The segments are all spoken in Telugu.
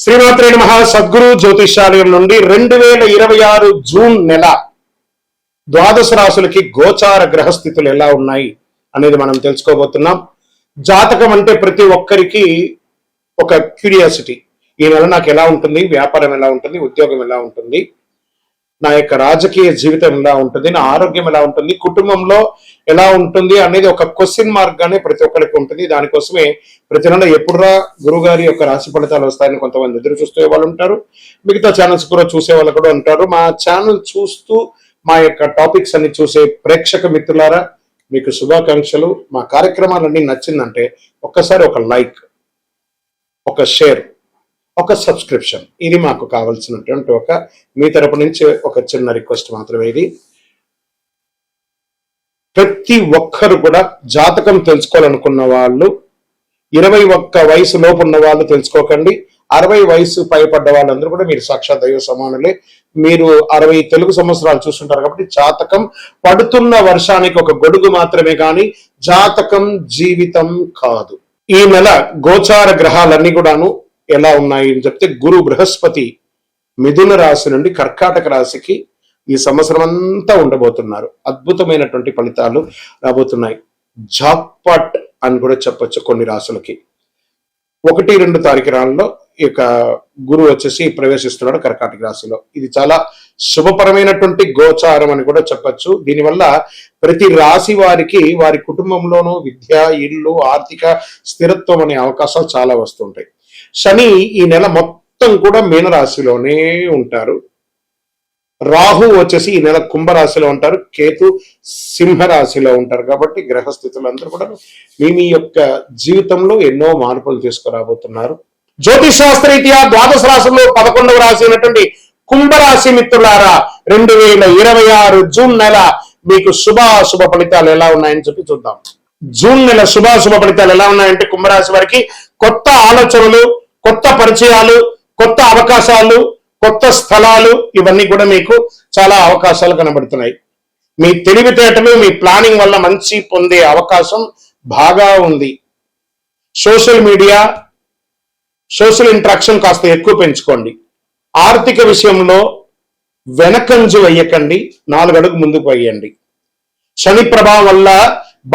శ్రీమాత్రే నమః. సద్గురు జ్యోతిషాలయం నుండి 2026 జూన్ నెల ద్వాదశ రాశులకి గోచార గ్రహస్థితులు ఎలా ఉన్నాయి అనేది మనం తెలుసుకోబోతున్నాం. జాతకం అంటే ప్రతి ఒక్కరికి ఒక క్యూరియాసిటీ. ఈ నెల నాకు ఎలా ఉంటుంది, వ్యాపారం ఎలా ఉంటుంది, ఉద్యోగం ఎలా ఉంటుంది, నా యొక్క రాజకీయ జీవితం ఎలా ఉంటుంది, నా ఆరోగ్యం ఎలా ఉంటుంది, కుటుంబంలో ఎలా ఉంటుంది అనేది ఒక క్వశ్చన్ మార్క్ గానే ప్రతి ఒక్కరికి ఉంటుంది. దానికోసమే ప్రతి నెల ఎప్పుడురా గురుగారి యొక్క రాశి ఫలితాలు వస్తాయని కొంతమంది ఎదురు చూసే వాళ్ళు ఉంటారు. మిగతా ఛానల్స్ కూడా చూసే వాళ్ళు కూడా ఉంటారు. మా ఛానల్ చూస్తూ మా యొక్క టాపిక్స్ అన్ని చూసే ప్రేక్షక మిత్రులారా, మీకు శుభాకాంక్షలు. మా కార్యక్రమాలన్నీ నచ్చిందంటే ఒక్కసారి ఒక లైక్, ఒక షేర్, ఒక సబ్స్క్రిప్షన్, ఇది మాకు కావాల్సినటువంటి మీ తరపు నుంచి ఒక చిన్న రిక్వెస్ట్ మాత్రమే. ఇది ప్రతి ఒక్కరు కూడా జాతకం తెలుసుకోవాలనుకున్న వాళ్ళు 21 వయసు లోపు ఉన్న వాళ్ళు తెలుసుకోకండి. 60 వయసు పైపడ్డ వాళ్ళందరూ కూడా మీరు సాక్షాత్ దైవ సమానులే. మీరు 60 తెలుగు సంవత్సరాలు చూస్తుంటారు కాబట్టి జాతకం పడుతున్న వర్షానికి ఒక గొడుగు మాత్రమే కానీ జాతకం జీవితం కాదు. ఈ నెల గోచార గ్రహాలన్నీ కూడాను ఎలా ఉన్నాయి అని చెప్తే, గురు బృహస్పతి మిథున రాశి నుండి కర్కాటక రాశికి ఈ సంవత్సరం అంతా ఉండబోతున్నారు. అద్భుతమైనటువంటి ఫలితాలు రాబోతున్నాయి. జాక్పాట్ అని కూడా చెప్పొచ్చు కొన్ని రాశులకి. 1-2 తారీఖులలో ఈ యొక్క గురువు వచ్చేసి ప్రవేశిస్తున్నాడు కర్కాటక రాశిలో. ఇది చాలా శుభపరమైనటువంటి గోచారం అని కూడా చెప్పచ్చు. దీనివల్ల ప్రతి రాశి వారికి వారి కుటుంబంలోనూ విద్య, ఇల్లు, ఆర్థిక స్థిరత్వం అనే అవకాశాలు చాలా వస్తుంటాయి. శని ఈ నెల మొత్తం కూడా మీనరాశిలోనే ఉంటారు. రాహు వచ్చేసి ఈ నెల కుంభరాశిలో ఉంటారు. కేతు సింహరాశిలో ఉంటారు. కాబట్టి గ్రహస్థితులందరూ కూడా మీ యొక్క జీవితంలో ఎన్నో మార్పులు తీసుకురాబోతున్నారు. జ్యోతిష్ శాస్త్రరీత్యా ద్వాదశ రాశుల్లో 11వ రాశి అయినటువంటి కుంభరాశి మిత్రులారా, 2026 జూన్ నెల మీకు శుభాశుభ ఫలితాలు ఎలా ఉన్నాయని చెప్పి చూద్దాం. జూన్ నెల శుభాశుభ ఫలితాలు ఎలా ఉన్నాయంటే, కుంభరాశి వారికి కొత్త ఆలోచనలు, కొత్త పరిచయాలు, కొత్త అవకాశాలు, కొత్త స్థలాలు, ఇవన్నీ కూడా మీకు చాలా అవకాశాలు కనబడుతున్నాయి. మీ తెలివితేటలు, మీ ప్లానింగ్ వల్ల మంచి పొందే అవకాశం బాగా ఉంది. సోషల్ మీడియా, సోషల్ ఇంటరాక్షన్ కాస్త ఎక్కువ పెంచుకోండి. ఆర్థిక విషయంలో వెనకంజు వేయకండి, 4 అడుగు ముందుకు వేయండి. శని ప్రభావం వల్ల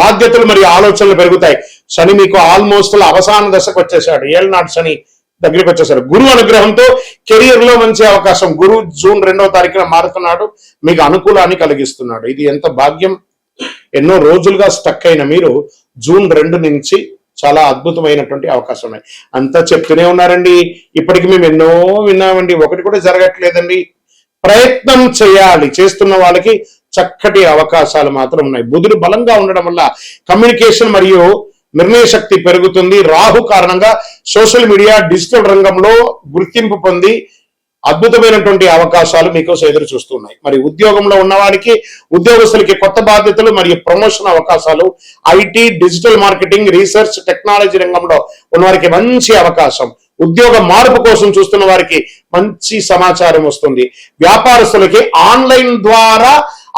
బాధ్యతలు మరియు ఆలోచనలు పెరుగుతాయి. శని మీకు ఆల్మోస్ట్ అవసాన దశకు వచ్చేసాడు. ఏళ్ళనాడు శని దగ్గరికి వచ్చేసారు. గురువు అనుగ్రహంతో కెరియర్ లో మంచి అవకాశం. గురువు జూన్ 2వ తారీఖున మారుతున్నాడు, మీకు అనుకూలాన్ని కలిగిస్తున్నాడు. ఇది ఎంత భాగ్యం. ఎన్నో రోజులుగా స్టక్ అయిన మీరు జూన్ 2 నుంచి చాలా అద్భుతమైనటువంటి అవకాశం ఉన్నాయి. అంతా చెప్తూనే ఉన్నారండి. ఇప్పటికి మేము ఎన్నో విన్నామండి, ఒకటి కూడా జరగట్లేదండి. ప్రయత్నం చేయాలి. చేస్తున్న వాళ్ళకి చక్కటి అవకాశాలు మాత్రం ఉన్నాయి. బుధుడు బలంగా ఉండడం వల్ల కమ్యూనికేషన్ మరియు నిర్ణయ శక్తి పెరుగుతుంది. రాహు కారణంగా సోషల్ మీడియా, డిజిటల్ రంగంలో గుర్తింపు పొంది అద్భుతమైనటువంటి అవకాశాలు మీకోసం ఎదురు చూస్తున్నాయి. మరి ఉద్యోగంలో ఉన్నవారికి, ఉద్యోగస్తులకి కొత్త బాధ్యతలు మరియు ప్రమోషన్ అవకాశాలు. IT, digital marketing, research, technology రంగంలో ఉన్నవారికి మంచి అవకాశం. ఉద్యోగ మార్పు కోసం చూస్తున్న వారికి మంచి సమాచారం వస్తుంది. వ్యాపారస్తులకి ఆన్లైన్ ద్వారా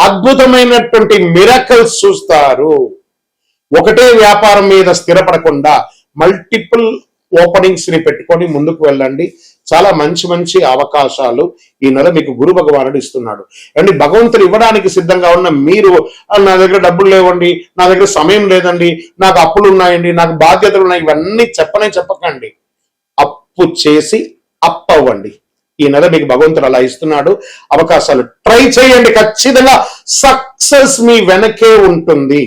అద్భుతమైనటువంటి మిరకల్స్ చూస్తారు. ఒకటే వ్యాపారం మీద స్థిరపడకుండా మల్టిపుల్ ఓపెనింగ్స్ ని పెట్టుకొని ముందుకు వెళ్ళండి. చాలా మంచి మంచి అవకాశాలు ఈ నెల మీకు గురు భగవానుడు ఇస్తున్నాడు. అండ్ భగవంతుడు ఇవ్వడానికి సిద్ధంగా ఉన్న మీరు, నా దగ్గర డబ్బులు లేవండి, నా దగ్గర సమయం లేదండి, నాకు అప్పులు ఉన్నాయండి, నాకు బాధ్యతలు ఉన్నాయి, ఇవన్నీ చెప్పకండి. అప్పు చేసి అవ్వండి. ఈ నెల మీకు భగవంతుడు అలా ఇస్తున్నాడు అవకాశాలు. ట్రై చేయండి, ఖచ్చితంగా సక్సెస్ మీ వెనకే ఉంటుంది.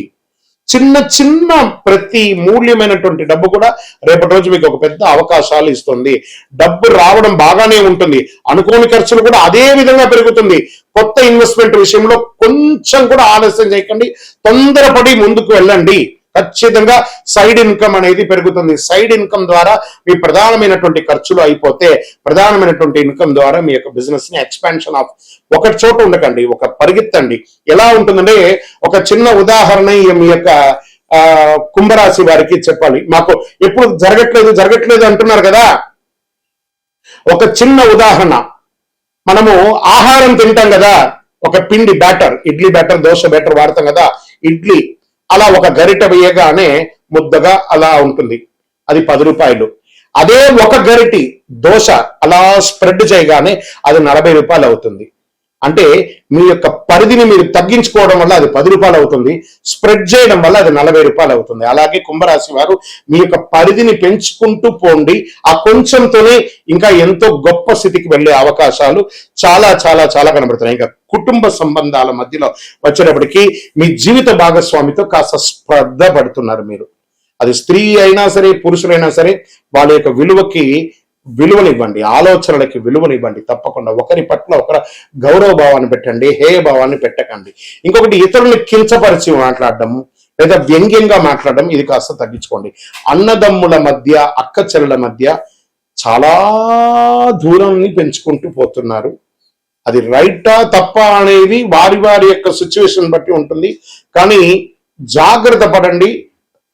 చిన్న ప్రతి మూల్యమైనటువంటి డబ్బు కూడా రేపటి రోజు మీకు ఒక పెద్ద అవకాశాలు ఇస్తుంది. డబ్బు రావడం బాగానే ఉంటుంది, అనుకోని ఖర్చులు కూడా అదే విధంగా పెరుగుతుంది. కొత్త ఇన్వెస్ట్మెంట్ విషయంలో కొంచెం కూడా ఆలస్యం చేయకండి, తొందరపడి ముందుకు వెళ్ళండి. ఖచ్చితంగా సైడ్ ఇన్కమ్ అనేది పెరుగుతుంది. సైడ్ ఇన్కమ్ ద్వారా మీ ప్రధానమైనటువంటి ఖర్చులు అయిపోతే ప్రధానమైనటువంటి ఇన్కమ్ ద్వారా మీ యొక్క బిజినెస్ ని ఎక్స్పాన్షన్ ఆఫ్ ఒక చోట ఉండకండి, ఒక పరిగెత్తండి. ఎలా ఉంటుందంటే, ఒక చిన్న ఉదాహరణ మీ యొక్క కుంభరాశి వారికి చెప్పాలి. మాకు ఎప్పుడు జరగట్లేదు అంటున్నారు కదా. ఒక చిన్న ఉదాహరణ, మనము ఆహారం తింటాం కదా, ఒక పిండి batter, idli batter, dosa batter వాడతాం కదా. ఇడ్లీ అలా ఒక గరిట వేయగానే ముద్దగా అలా ఉంటుంది, అది 10 రూపాయలు. అదే ఒక గరిటి దోశ అలా స్ప్రెడ్ చేయగానే అది 40 రూపాయలు అవుతుంది. అంటే మీ యొక్క పరిధిని మీరు తగ్గించుకోవడం వల్ల అది 10 రూపాయలు అవుతుంది, స్ప్రెడ్ చేయడం వల్ల అది 40 రూపాయలు అవుతుంది. అలాగే కుంభరాశి వారు మీ యొక్క పరిధిని పెంచుకుంటూ పోండి. ఆ కొంచెంతోనే ఇంకా ఎంతో గొప్ప స్థితికి వెళ్ళే అవకాశాలు చాలా చాలా చాలా కనబడుతున్నాయి. ఇంకా కుటుంబ సంబంధాల మధ్యలో వచ్చేటప్పటికి మీ జీవిత భాగస్వామితో కాస్త స్పర్ధ పడుతున్నారు మీరు. అది స్త్రీ అయినా సరే పురుషులైనా సరే వాళ్ళ యొక్క విలువనివ్వండి, ఆలోచనలకి విలువనివ్వండి. తప్పకుండా ఒకరి పట్ల ఒకరి గౌరవ భావాన్ని పెట్టండి, హేయ భావాన్ని పెట్టకండి. ఇంకొకటి, ఇతరులను కించపరిచి మాట్లాడడం లేదా వ్యంగ్యంగా మాట్లాడడం ఇది కాస్త తగ్గించుకోండి. అన్నదమ్ముల మధ్య, అక్క చెల్లెల మధ్య చాలా దూరాన్ని పెంచుకుంటూ పోతున్నారు. అది రైటా తప్ప అనేది వారి వారి యొక్క సిచ్యువేషన్ బట్టి ఉంటుంది. కానీ జాగ్రత్త పడండి.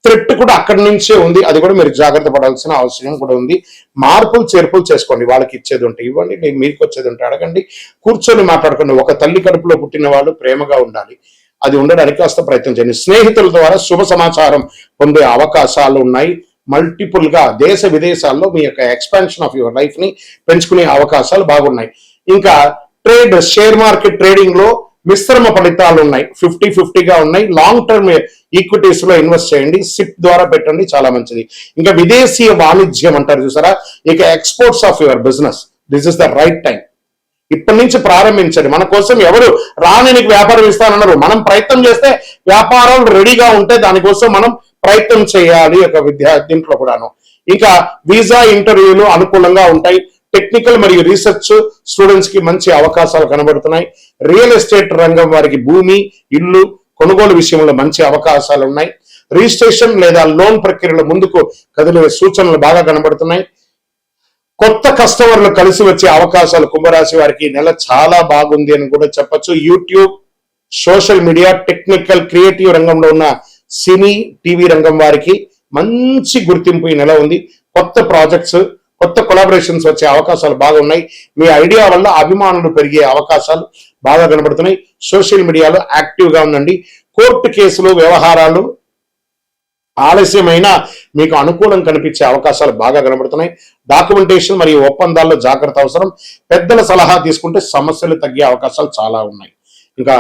థ్రెట్ కూడా అక్కడి నుంచే ఉంది, అది కూడా మీరు జాగ్రత్త పడాల్సిన అవసరం కూడా ఉంది. మార్పులు చేర్పులు చేసుకోండి. వాళ్ళకి ఇచ్చేది ఉంటే ఇవ్వండి, మీకు వచ్చేది ఉంటే అడగండి. కూర్చొని మాట్లాడుకోండి. ఒక తల్లి కడుపులో పుట్టిన వాళ్ళు ప్రేమగా ఉండాలి, అది ఉండడానికి కాస్త ప్రయత్నం చేయండి. స్నేహితుల ద్వారా శుభ సమాచారం పొందే అవకాశాలు ఉన్నాయి. మల్టిపుల్ గా దేశ విదేశాల్లో మీ యొక్క ఎక్స్పాన్షన్ ఆఫ్ యువర్ లైఫ్ ని పెంచుకునే అవకాశాలు బాగున్నాయి. ఇంకా ట్రేడ్, షేర్ మార్కెట్ ట్రేడింగ్ లో మిశ్రమ ఫలితాలు ఉన్నాయి, 50-50గా ఉన్నాయి. లాంగ్ టర్మ్ ఈక్విటీస్ లో ఇన్వెస్ట్ చేయండి, సిప్ ద్వారా పెట్టండి, చాలా మంచిది. ఇంకా విదేశీయ వాణిజ్యం అంటారు చూసారా, ఇక exports of your business, this is the right time. ఇప్పటి నుంచి ప్రారంభించండి. మన కోసం ఎవరు రానికి వ్యాపారం ఇస్తానన్నారు, మనం ప్రయత్నం చేస్తే వ్యాపారాలు రెడీగా ఉంటే దానికోసం మనం ప్రయత్నం చేయాలి. ఒక దీంట్లో కూడాను. ఇంకా వీసా ఇంటర్వ్యూలు అనుకూలంగా ఉంటాయి. టెక్నికల్ మరియు రీసెర్చ్ స్టూడెంట్స్ కి మంచి అవకాశాలు కనబడుతున్నాయి. రియల్ ఎస్టేట్ రంగం వారికి భూమి, ఇల్లు కొనుగోలు విషయంలో మంచి అవకాశాలు ఉన్నాయి. రిజిస్ట్రేషన్ లేదా లోన్ ప్రక్రియలో ముందుకు కదిలే సూచనలు బాగా కనబడుతున్నాయి. కొత్త కస్టమర్లు కలిసి వచ్చే అవకాశాలు కుంభరాశి వారికి నెల చాలా బాగుంది అని కూడా చెప్పొచ్చు. YouTube, social media, technical, creative రంగంలో ఉన్న సినీ, టీవీ రంగం వారికి మంచి గుర్తింపు ఈ నెల ఉంది. కొత్త ప్రాజెక్ట్స్, కొత్త కొలాబరేషన్స్ వచ్చే అవకాశాలు బాగున్నాయి. మీ ఐడియా వల్ల అభిమానులు పెరిగే అవకాశాలు బాగా కనబడుతున్నాయి. సోషల్ మీడియాలో యాక్టివ్ గా ఉండండి. కోర్టు కేసులు, వ్యవహారాలు ఆలస్యమైన మీకు అనుకూలం కనిపించే అవకాశాలు బాగా కనబడుతున్నాయి. డాక్యుమెంటేషన్ మరియు ఒప్పందాల్లో జాగ్రత్త అవసరం. పెద్దల సలహా తీసుకుంటే సమస్యలు తగ్గే అవకాశాలు చాలా ఉన్నాయి. ఇంకా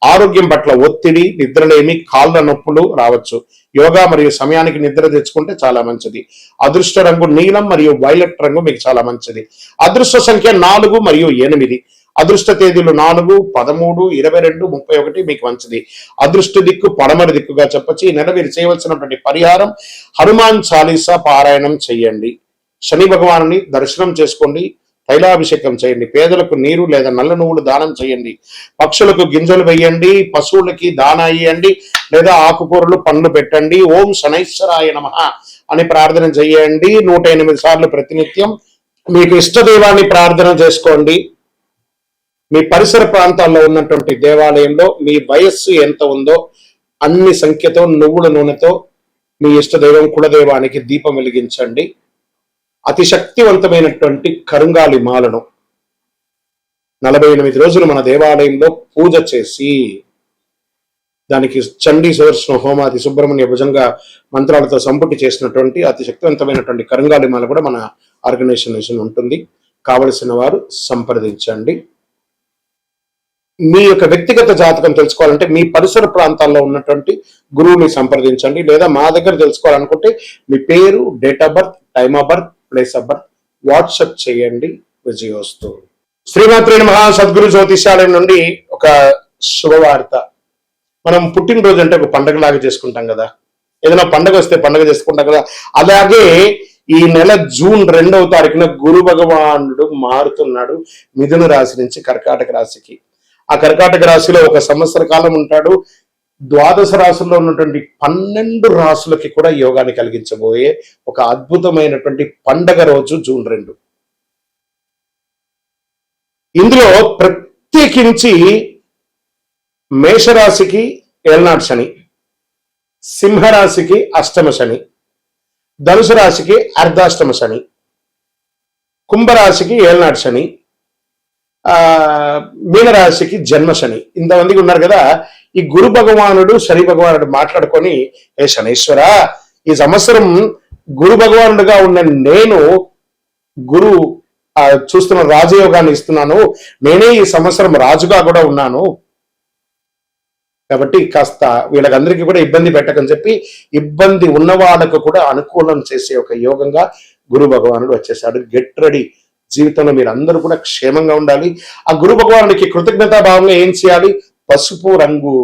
ఆరోగ్యం పట్ల ఒత్తిడి, నిద్రలేమి, కాళ్ళ నొప్పులు రావచ్చు. యోగా మరియు సమయానికి నిద్ర తెచ్చుకుంటే చాలా మంచిది. అదృష్ట రంగు నీలం మరియు వైలెట్ రంగు మీకు చాలా మంచిది. అదృష్ట సంఖ్య 4 మరియు 8. అదృష్ట తేదీలు 4, 13, 22, 31 మీకు మంచిది. అదృష్ట దిక్కు పడమరి దిక్కుగా చెప్పొచ్చు. ఈ నెల మీరు చేయవలసినటువంటి పరిహారం హనుమాన్ చాలీసా పారాయణం చెయ్యండి. శని భగవానుని దర్శనం చేసుకోండి. తైలాభిషేకం చేయండి. పేదలకు నీరు లేదా నల్ల నువ్వులు దానం చేయండి. పక్షులకు గింజలు వేయండి. పశువులకి దానా ఇయ్యండి లేదా ఆకుకూరలు, పండ్లు పెట్టండి. ఓం శనైశ్వరాయ నమః అని ప్రార్థన చేయండి 108 సార్లు ప్రతినిత్యం. మీకు ఇష్ట దైవాన్ని ప్రార్థన చేసుకోండి. మీ పరిసర ప్రాంతాల్లో ఉన్నటువంటి దేవాలయంలో మీ వయస్సు ఎంత ఉందో అన్ని సంఖ్యతో నువ్వుల నూనెతో మీ ఇష్ట దైవం, కులదైవానికి దీపం వెలిగించండి. అతి శక్తివంతమైనటువంటి కరుంగాలి మాలను 48 రోజులు మన దేవాలయంలో పూజ చేసి దానికి చండీ సుదర్శన హోమాది సుబ్రహ్మణ్య భుజంగ మంత్రాలతో సంపుటి చేసినటువంటి అతి శక్తివంతమైనటువంటి కరుంగాలి మాల కూడా మన ఆర్గనైజేషన్ ఉంటుంది. కావలసిన వారు సంప్రదించండి. మీ యొక్క వ్యక్తిగత జాతకం తెలుసుకోవాలంటే మీ పరిసర ప్రాంతాల్లో ఉన్నటువంటి గురువుని సంప్రదించండి. లేదా మా దగ్గర తెలుసుకోవాలనుకుంటే మీ పేరు, date of birth, time of birth, place of birth WhatsApp చేయండి. విజయోస్తు. శ్రీమాత్రే నమః. సద్గురు జ్యోతిషాలయం నుండి ఒక శుభవార్త. మనం పుట్టినరోజు అంటే ఒక పండగలాగా చేసుకుంటాం కదా, ఏదైనా పండగ వస్తే పండగ చేసుకుంటాం కదా. అలాగే ఈ నెల జూన్ 2వ తారీఖున గురు భగవానుడు మారుతున్నాడు మిథున రాశి నుంచి కర్కాటక రాశికి. ఆ కర్కాటక రాశిలో ఒక సంవత్సర కాలం ఉంటాడు. ద్వాదశ రాశుల్లో ఉన్నటువంటి 12 రాశులకి కూడా యోగాన్ని కలిగించబోయే ఒక అద్భుతమైనటువంటి పండగ రోజు జూన్ 2. ఇందులో ప్రత్యేకించి మేషరాశికి ఏళ్నాడు శని, సింహరాశికి అష్టమ శని, ధనుసు రాశికి అర్ధాష్టమ శని, కుంభరాశికి ఏళ్నాడు శని, మీనరాశికి జన్మ శని. ఇంతమందికి ఉన్నారు కదా. ఈ గురు భగవానుడు, శని భగవానుడు మాట్లాడుకొని, ఏ శనీశ్వర, ఈ సంవత్సరం గురు భగవానుడిగా ఉన్న నేను గురు చూస్తున్న రాజయోగాన్ని ఇస్తున్నాను, నేనే ఈ సంవత్సరం రాజుగా కూడా ఉన్నాను, కాబట్టి కాస్త వీళ్ళకందరికీ కూడా ఇబ్బంది పెట్టకని చెప్పి ఇబ్బంది ఉన్న వాళ్ళకు కూడా అనుకూలం చేసే ఒక యోగంగా గురు భగవానుడు వచ్చేసాడు. గెట్ రెడీ, జీవితంలో మీరు అందరూ కూడా క్షేమంగా ఉండాలి. ఆ గురు భగవానుడికి కృతజ్ఞతా భావంగా ఏం చేయాలి? పసుపు రంగు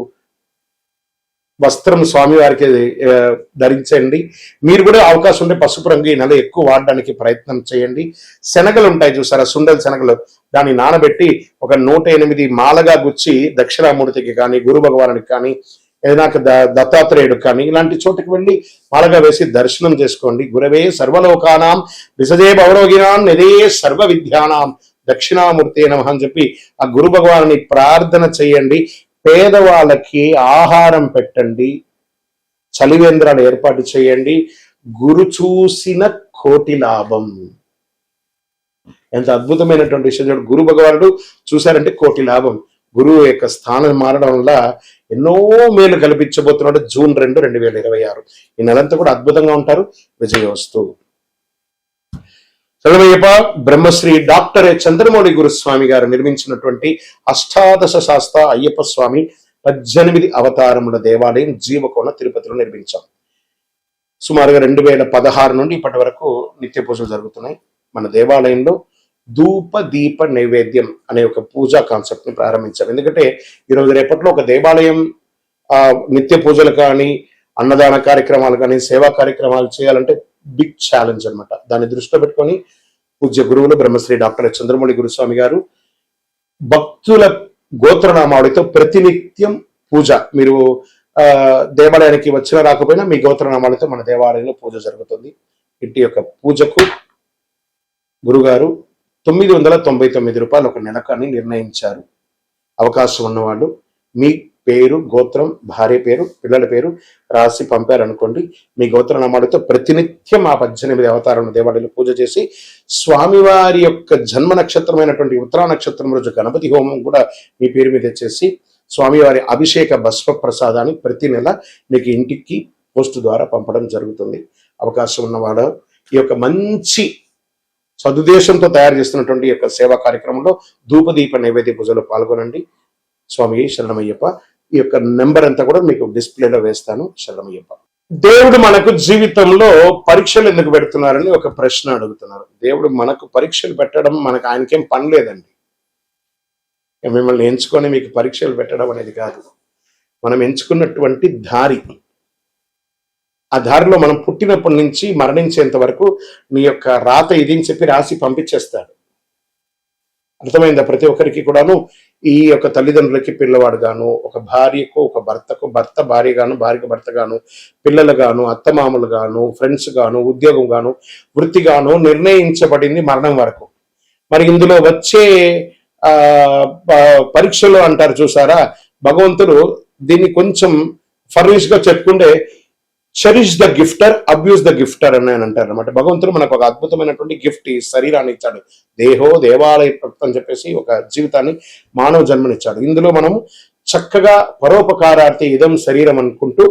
వస్త్రం స్వామివారికి ధరించండి. మీరు కూడా అవకాశం ఉంటే పసుపు రంగు ఈ నెల ఎక్కువ వాడడానికి ప్రయత్నం చేయండి. శనగలు ఉంటాయి చూసారా, సుండల శనగలు, దాన్ని నానబెట్టి ఒక 108 మాలగా గుచ్చి దక్షిణామూర్తికి కానీ గురు భగవానుడికి కానీ ఏదైనా దత్తాత్రేయుడికి కానీ ఇలాంటి చోటుకి వెళ్ళి మాలగా వేసి దర్శనం చేసుకోండి. గురవే సర్వలోకానాం విసజే భవరోగినాం నిదే సర్వ విద్యానాం దక్షిణామూర్తి నమః అని చెప్పి ఆ గురు భగవానుని ప్రార్థన చేయండి. పేదవాళ్ళకి ఆహారం పెట్టండి, చలివేంద్రాలు ఏర్పాటు చేయండి. గురు చూసిన కోటి లాభం. ఎంత అద్భుతమైనటువంటి విషయం చూడండి. గురు భగవానుడు చూశారంటే కోటి లాభం. గురువు యొక్క స్థానం మారడం వల్ల ఎన్నో మేలు కల్పించబోతున్నాడు. జూన్ 2, 2026 ఈ నెలంతా కూడా అద్భుతంగా ఉంటారు. విజయోస్తు. శరణమయ్యప్ప. బ్రహ్మశ్రీ డాక్టర్ చంద్రమౌళి గురుస్వామి గారు నిర్మించినటువంటి అష్టాదశ శాస్త్ర అయ్యప్ప స్వామి 18 అవతారముల దేవాలయం జీవకోణ తిరుపతిలో నిర్మించాం. సుమారుగా 2016 నుండి ఇప్పటి వరకు నిత్య పూజలు జరుగుతున్నాయి. మన దేవాలయంలో ధూప దీప నైవేద్యం అనే ఒక పూజా కాన్సెప్ట్ ని ప్రారంభించాం. ఎందుకంటే ఈరోజు రేపట్లో ఒక దేవాలయం నిత్య పూజలు కానీ అన్నదాన కార్యక్రమాలు కానీ సేవా కార్యక్రమాలు చేయాలంటే బిగ్ ఛాలెంజ్ అనమాట. దాన్ని దృష్టిలో పెట్టుకొని పూజ్య గురువులు బ్రహ్మశ్రీ డాక్టర్ చంద్రమౌళి గురుస్వామి గారు భక్తుల గోత్రనామావళితో ప్రతినిత్యం పూజ, మీరు దేవాలయానికి వచ్చినా రాకపోయినా మీ గోత్రనామాలతో మన దేవాలయంలో పూజ జరుగుతుంది. ఇంటి యొక్క పూజకు గురుగారు 999 రూపాయలు ఒక నెలకని నిర్ణయించారు. అవకాశం ఉన్నవాళ్ళు మీ పేరు, గోత్రం, భార్య పేరు, పిల్లల పేరు రాసి పంపారనుకోండి. మీ గోత్రనామాలతో ప్రతినిత్యం ఆ 18 అవతారం దేవాలయంలో పూజ చేసి స్వామివారి యొక్క జన్మ నక్షత్రమైనటువంటి ఉత్తరా నక్షత్రం రోజు గణపతి హోమం కూడా మీ పేరు మీద చేసి స్వామివారి అభిషేక భస్మ ప్రసాదాన్ని ప్రతి నెల మీకు ఇంటికి పోస్ట్ ద్వారా పంపడం జరుగుతుంది. అవకాశం ఉన్నవాడు ఈ యొక్క మంచి సదుద్దేశంతో తయారు చేస్తున్నటువంటి యొక్క సేవా కార్యక్రమంలో ధూపదీప నైవేద్య పూజలో పాల్గొనండి. స్వామి శరణమయ్యప్ప. ఈ యొక్క నెంబర్ అంతా కూడా మీకు డిస్ప్లేలో వేస్తాను. శరణమయ్యప్ప. దేవుడు మనకు జీవితంలో పరీక్షలు ఎందుకు పెడుతున్నారని ఒక ప్రశ్న అడుగుతున్నారు. దేవుడు మనకు పరీక్షలు పెట్టడం మనకు ఆయనకేం పని లేదండి. మిమ్మల్ని ఎంచుకొని మీకు పరీక్షలు పెట్టడం అనేది కాదు. మనం ఎంచుకున్నటువంటి దారి, ఆ దారిలో మనం పుట్టినప్పటి నుంచి మరణించేంత వరకు నీ యొక్క రాత ఇది అని చెప్పి రాసి పంపించేస్తాడు. అర్థమైందా? ప్రతి ఒక్కరికి కూడాను ఈ యొక్క తల్లిదండ్రులకి పిల్లవాడు గాను, ఒక భార్యకు ఒక భర్తకు భర్త భార్య గాను, భార్యకు భర్త గాను, పిల్లలు గాను, అత్తమామలు గాను, ఫ్రెండ్స్ గాను, ఉద్యోగం గాను, వృత్తి గాను నిర్ణయించబడింది మరణం వరకు. మరి ఇందులో వచ్చే పరీక్షలు అంటారు చూసారా, భగవంతుడు దీన్ని కొంచెం ఫర్నిష్ గా చెప్పుకుంటే చెరిష్ ద గిఫ్టర్, అబ్యూస్ ద గిఫ్టర్ అని అంటారు అనమాట. భగవంతుడు మనకు ఒక అద్భుతమైనటువంటి గిఫ్ట్, ఈ శరీరాన్ని ఇచ్చాడు. దేహో దేవాలయ అని చెప్పేసి ఒక జీవితాన్ని, మానవ జన్మనిచ్చాడు. ఇందులో మనము చక్కగా పరోపకారార్థి ఇదం శరీరం అనుకుంటూ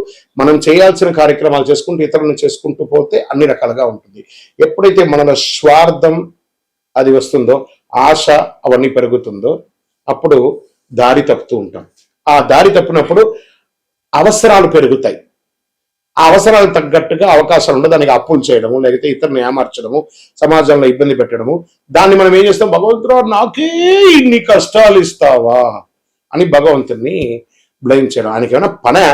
మనం చేయాల్సిన కార్యక్రమాలు చేసుకుంటూ ఇతరులను చేసుకుంటూ పోతే అన్ని రకాలుగా ఉంటుంది. ఎప్పుడైతే మనలో స్వార్థం అది వస్తుందో, ఆశ అవన్నీ పెరుగుతుందో, అప్పుడు దారి తప్పుతూ ఉంటాం. ఆ దారి తప్పినప్పుడు అవసరాలు పెరుగుతాయి. ఆ అవసరాలకు తగ్గట్టుగా అవకాశాలు ఉండదు. దానికి అప్పులు చేయడము, లేకపోతే ఇతరులను ఏమార్చడము, సమాజంలో ఇబ్బంది పెట్టడము. దాన్ని మనం ఏం చేస్తాం? భగవంతుడు నాకే ఇన్ని కష్టాలు ఇస్తావా అని భగవంతుడిని బ్లేమ్ చేయడం. ఆయనకి ఏమైనా పనే?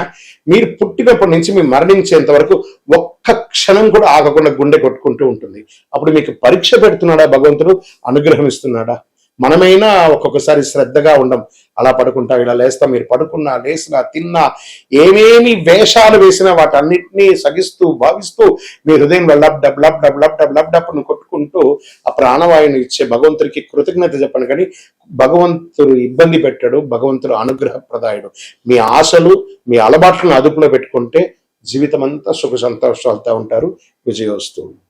మీరు పుట్టినప్పటి నుంచి మీరు మరణించేంత వరకు ఒక్క క్షణం కూడా ఆగకుండా గుండె కొట్టుకుంటూ ఉంటుంది. అప్పుడు మీకు పరీక్ష పెడుతున్నాడా భగవంతుడు? అనుగ్రహం ఇస్తున్నాడా? మనమైనా ఒక్కొక్కసారి శ్రద్ధగా ఉండం. అలా పడుకుంటాం, ఇలా లేస్తాం. మీరు పడుకున్నా, లేసినా, తిన్నా, ఏమేమి వేషాలు వేసినా వాటన్నిటినీ సగిస్తూ భావిస్తూ మీ హృదయం dub dub dub dub dub dub dub డబ్ను కొట్టుకుంటూ ఆ ప్రాణవాయుని ఇచ్చే భగవంతుడికి కృతజ్ఞత చెప్పండి. కానీ భగవంతుడు ఇబ్బంది పెట్టాడు, భగవంతుడు అనుగ్రహప్రదాయుడు. మీ ఆశలు, మీ అలవాట్లను అదుపులో పెట్టుకుంటే జీవితం అంతా సుఖ సంతోషాలతో ఉంటారు. విజయోస్తు.